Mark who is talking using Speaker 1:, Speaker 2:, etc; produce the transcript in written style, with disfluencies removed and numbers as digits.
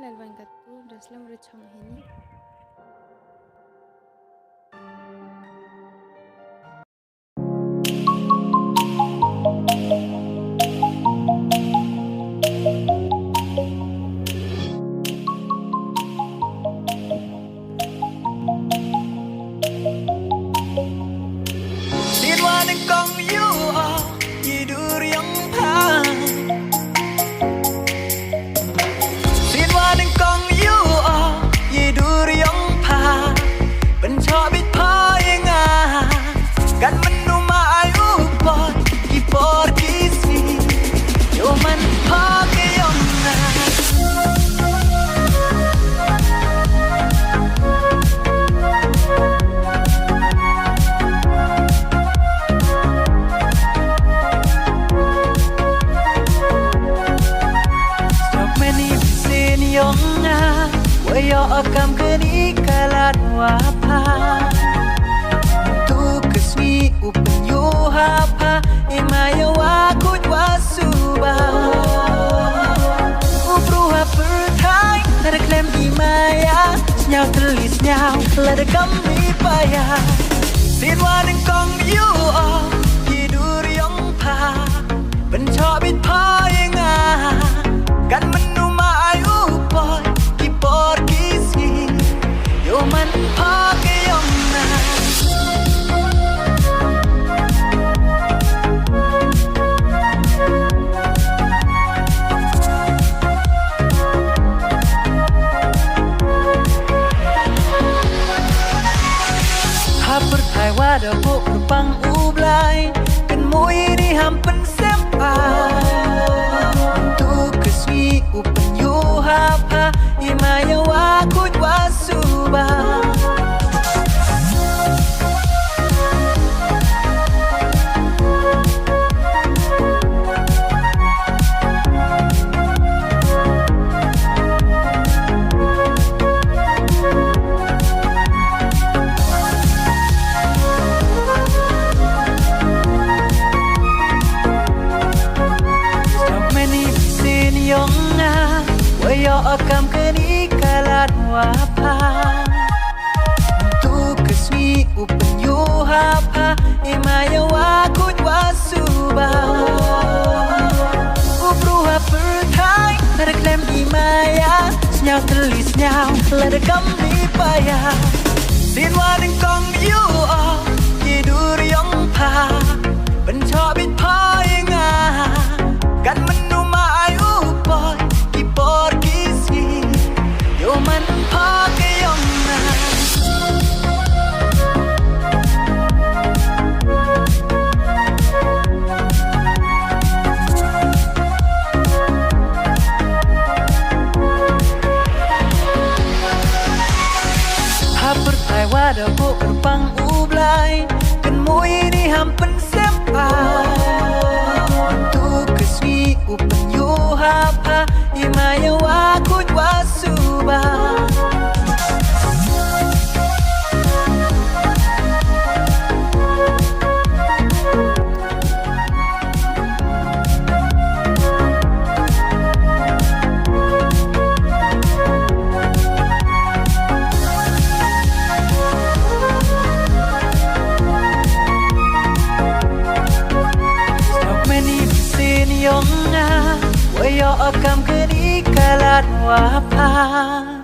Speaker 1: Alvancatu, Daslam Richamhini.
Speaker 2: Wayo akam keni kalat wapa Tu kesmi upenyu hapa Imaya wakut wasuba Upruha pertai Nada klem imaya Nyau telis nyau Lada kami payah Sinwa neng kong yu oh Hidur yang pa Pencobit pa yang Kan menuma ayu boy man pakai yang hapur Taiwan ada buk rupang ublai kan mui ni hampen sempai untuk kesui upen yu hapa imaya wakut wasuba Wayo akam keni kalat wapa Tu kesmi upenyu hapa Imaya wakut wasuba Upruha pertai Nada klem imaya Senyau telis nyau Lada kami payah Sinwa neng kong yu oh Hidur yang pa Pencobit pa yang Kan menuma ayu boy man pakai yang hapur Taiwan ada buk rupang ublai kan mui ni hampen sempai tu kesui upen yu hapa imaya wakut wasuba Wayo akam keni kalat wapa